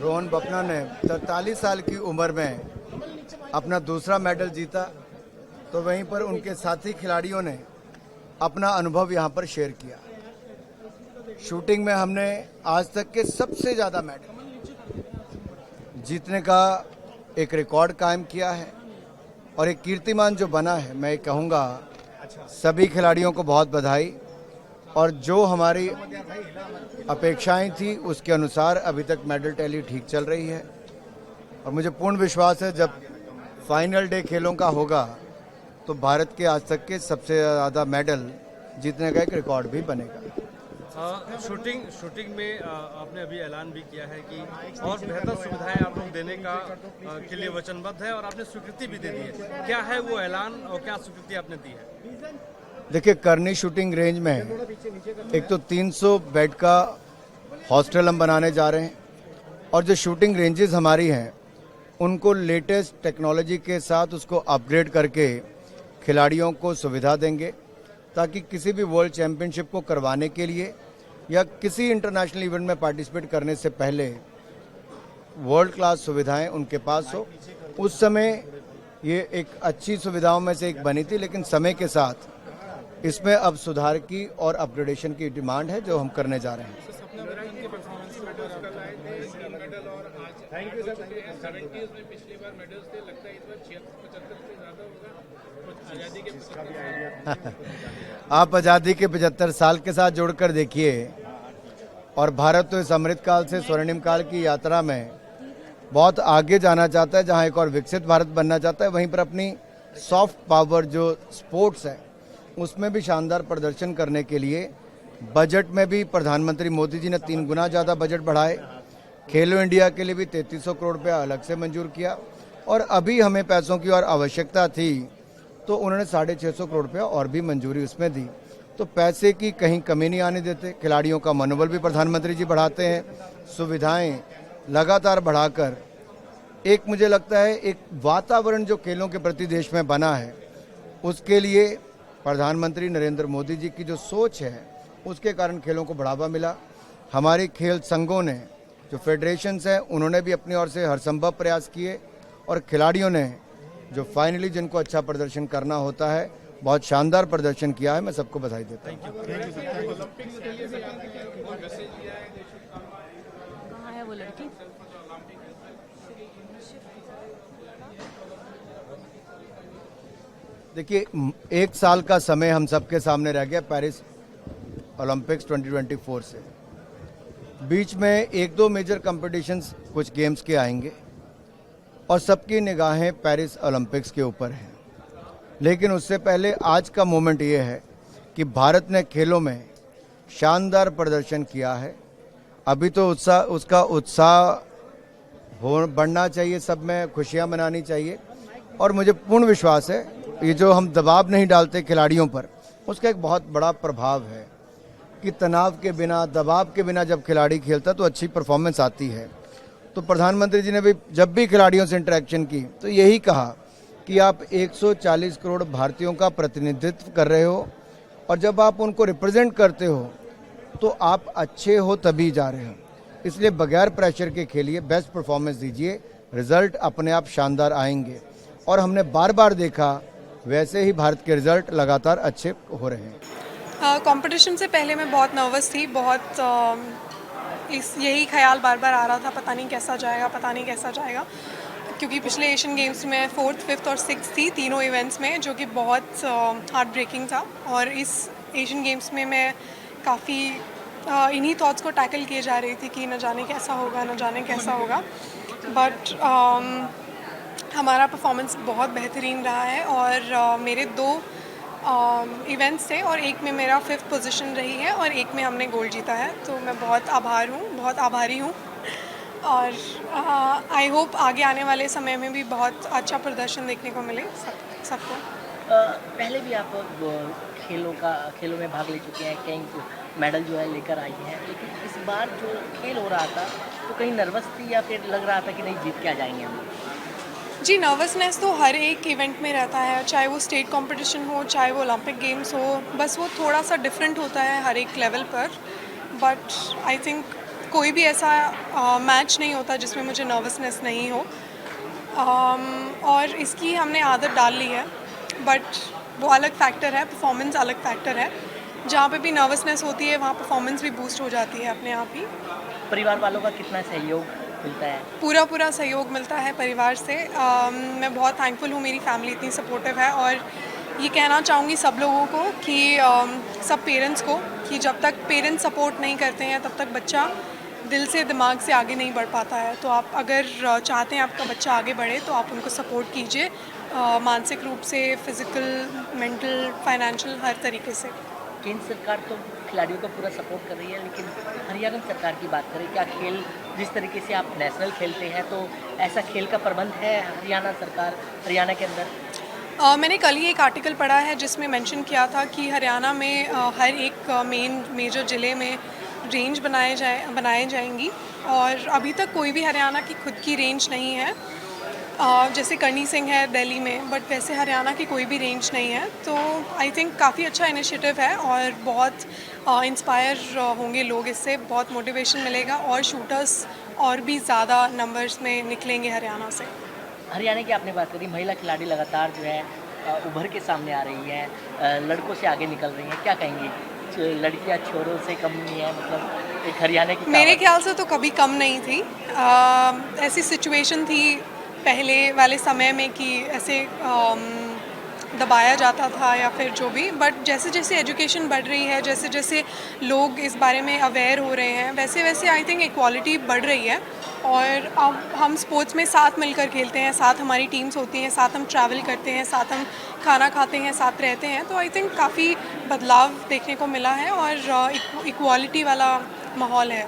रोहन बोपन्ना ने 43 साल की उम्र में अपना दूसरा मेडल जीता, तो वहीं पर उनके साथी खिलाड़ियों ने अपना अनुभव यहां पर शेयर किया। शूटिंग में हमने आज तक के सबसे ज़्यादा मेडल जीतने का एक रिकॉर्ड कायम किया है और एक कीर्तिमान जो बना है, मैं कहूँगा सभी खिलाड़ियों को बहुत बधाई। और जो हमारी अपेक्षाएं थी उसके अनुसार अभी तक मेडल टैली ठीक चल रही है और मुझे पूर्ण विश्वास है जब फाइनल डे खेलों का होगा तो भारत के आज तक के सबसे ज़्यादा मेडल जीतने का एक रिकॉर्ड भी बनेगा। शूटिंग में आपने अभी ऐलान भी किया है कि और बेहतर सुविधाएं आप लोग देने का के लिए वचनबद्ध है और आपने स्वीकृति भी दे दी है। क्या है वो ऐलान और क्या स्वीकृति आपने दी है? देखिए, करनी शूटिंग रेंज में एक तो 300 बेड का हॉस्टल हम बनाने जा रहे हैं और जो शूटिंग रेंजेस हमारी हैं उनको लेटेस्ट टेक्नोलॉजी के साथ उसको अपग्रेड करके खिलाड़ियों को सुविधा देंगे ताकि किसी भी वर्ल्ड चैंपियनशिप को करवाने के लिए या किसी इंटरनेशनल इवेंट में पार्टिसिपेट करने से पहले वर्ल्ड क्लास सुविधाएं उनके पास हो। उस समय ये एक अच्छी सुविधाओं में से एक बनी थी, लेकिन समय के साथ इसमें अब सुधार की और अपग्रेडेशन की डिमांड है जो हम करने जा रहे हैं। आप आज़ादी के 75 साल के साथ जोड़कर देखिए और भारत तो इस अमृत काल से स्वर्णिम काल की यात्रा में बहुत आगे जाना चाहता है, जहां एक और विकसित भारत बनना चाहता है। वहीं पर अपनी सॉफ्ट पावर जो स्पोर्ट्स है उसमें भी शानदार प्रदर्शन करने के लिए बजट में भी प्रधानमंत्री मोदी जी ने 3 गुना ज़्यादा बजट बढ़ाए। खेलो इंडिया के लिए भी 3300 करोड़ रुपया अलग से मंजूर किया और अभी हमें पैसों की और आवश्यकता थी तो उन्होंने 650 करोड़ रुपया और भी मंजूरी उसमें दी। तो पैसे की कहीं कमी नहीं आने देते। खिलाड़ियों का मनोबल भी प्रधानमंत्री जी बढ़ाते हैं, सुविधाएं लगातार बढ़ाकर एक मुझे लगता है एक वातावरण जो खेलों के प्रति देश में बना है उसके लिए प्रधानमंत्री नरेंद्र मोदी जी की जो सोच है उसके कारण खेलों को बढ़ावा मिला। हमारे खेल संघों ने जो फेडरेशंस हैं उन्होंने भी अपनी ओर से हर संभव प्रयास किए और खिलाड़ियों ने जो फाइनली जिनको अच्छा प्रदर्शन करना होता है बहुत शानदार प्रदर्शन किया है। मैं सबको बधाई देता हूँ। देखिए, 1 साल का समय हम सबके सामने रह गया पेरिस ओलंपिक्स 2024 से। बीच में 1-2 मेजर कंपटीशंस कुछ गेम्स के आएंगे और सबकी निगाहें पेरिस ओलंपिक्स के ऊपर हैं। लेकिन उससे पहले आज का मोमेंट ये है कि भारत ने खेलों में शानदार प्रदर्शन किया है। अभी तो उसका उत्साह बढ़ना चाहिए, सब में खुशियां मनानी चाहिए और मुझे पूर्ण विश्वास है ये जो हम दबाव नहीं डालते खिलाड़ियों पर उसका एक बहुत बड़ा प्रभाव है कि तनाव के बिना, दबाव के बिना जब खिलाड़ी खेलता तो अच्छी परफॉर्मेंस आती है। तो प्रधानमंत्री जी ने भी जब भी खिलाड़ियों से इंटरेक्शन की तो यही कहा कि आप 140 करोड़ भारतीयों का प्रतिनिधित्व कर रहे हो और जब आप उनको रिप्रेजेंट करते हो तो आप अच्छे हो तभी जा रहे हो। इसलिए बगैर प्रेशर के खेलिए, बेस्ट परफॉर्मेंस दीजिए, रिजल्ट अपने आप शानदार आएंगे। और हमने बार बार देखा वैसे ही भारत के रिजल्ट लगातार अच्छे हो रहे हैं। कंपटीशन से पहले मैं बहुत नर्वस थी, बहुत यही ख्याल बार बार आ रहा था, पता नहीं कैसा जाएगा, क्योंकि पिछले एशियन गेम्स में 4th, 5th और 6th थी तीनों इवेंट्स में, जो कि बहुत हार्ट ब्रेकिंग था। और इस एशियन गेम्स में मैं काफ़ी इन्हीं थॉट्स को टैकल किए जा रही थी कि न जाने कैसा होगा, बट हमारा परफॉर्मेंस बहुत बेहतरीन रहा है और मेरे 2 इवेंट्स थे और एक में मेरा 5th पोजीशन रही है और एक में हमने गोल्ड जीता है। तो मैं बहुत आभारी हूँ और आई होप आगे आने वाले समय में भी बहुत अच्छा प्रदर्शन देखने को मिले सबको। पहले भी आप खेलों में भाग ले चुके हैं, कई मेडल जो है लेकर आई हैं, लेकिन इस बार जो खेल हो रहा था तो कहीं नर्वस थी या फिर लग रहा था कि नहीं जीत के आ जाएंगे हम? जी, नर्वसनेस तो हर एक इवेंट में रहता है, चाहे वो स्टेट कंपटीशन हो, चाहे वो ओलंपिक गेम्स हो, बस वो थोड़ा सा डिफरेंट होता है हर एक लेवल पर। बट आई थिंक कोई भी ऐसा मैच नहीं होता जिसमें मुझे नर्वसनेस नहीं हो। और इसकी हमने आदत डाल ली है, बट वो अलग फैक्टर है, परफॉर्मेंस अलग फैक्टर है। जहाँ पे भी नर्वसनेस होती है वहाँ परफॉर्मेंस भी बूस्ट हो जाती है अपने आप ही। परिवार वालों का कितना सहयोग मिलता है? पूरा सहयोग मिलता है परिवार से। मैं बहुत थैंकफुल हूँ, मेरी फैमिली इतनी सपोर्टिव है। और ये कहना चाहूँगी सब लोगों को कि सब पेरेंट्स को, कि जब तक पेरेंट्स सपोर्ट नहीं करते हैं तब तक बच्चा दिल से दिमाग से आगे नहीं बढ़ पाता है। तो आप अगर चाहते हैं आपका बच्चा आगे बढ़े तो आप उनको सपोर्ट कीजिए, मानसिक रूप से, फिज़िकल, मेंटल, फाइनेंशियल, हर तरीके से। केंद्र सरकार तो खिलाड़ियों को पूरा सपोर्ट कर रही है, लेकिन हरियाणा सरकार की बात करें, क्या खेल जिस तरीके से आप नेशनल खेलते हैं तो ऐसा खेल का प्रबंध है हरियाणा सरकार, हरियाणा के अंदर? मैंने कल ही एक आर्टिकल पढ़ा है जिसमें मेंशन किया था कि हरियाणा में हर एक मेजर ज़िले में रेंज बनाए जाएंगी। और अभी तक कोई भी हरियाणा की खुद की रेंज नहीं है। जैसे करनी सिंह है दिल्ली में, बट वैसे हरियाणा की कोई भी रेंज नहीं है। तो आई थिंक काफ़ी अच्छा इनिशिएटिव है और बहुत इंस्पायर होंगे लोग इससे, बहुत मोटिवेशन मिलेगा और शूटर्स और भी ज़्यादा नंबर्स में निकलेंगे हरियाणा से। हरियाणा की आपने बात करी, महिला खिलाड़ी लगातार जो है उभर के सामने आ रही हैं, लड़कों से आगे निकल रही हैं, क्या कहेंगी? लड़कियां छोरों से कम नहीं है, मतलब एक हरियाणा की मेरे कहावत। ख्याल से तो कभी कम नहीं थी। ऐसी सिचुएशन थी पहले वाले समय में कि ऐसे दबाया जाता था या फिर जो भी, बट जैसे जैसे एजुकेशन बढ़ रही है, जैसे जैसे लोग इस बारे में अवेयर हो रहे हैं, वैसे वैसे आई थिंक इक्वालिटी बढ़ रही है। और अब हम स्पोर्ट्स में साथ मिलकर खेलते हैं, साथ हमारी टीम्स होती हैं, साथ हम ट्रैवल करते हैं, साथ हम खाना खाते हैं, साथ रहते हैं। तो आई थिंक काफ़ी बदलाव देखने को मिला है और इक्वालिटी वाला माहौल है।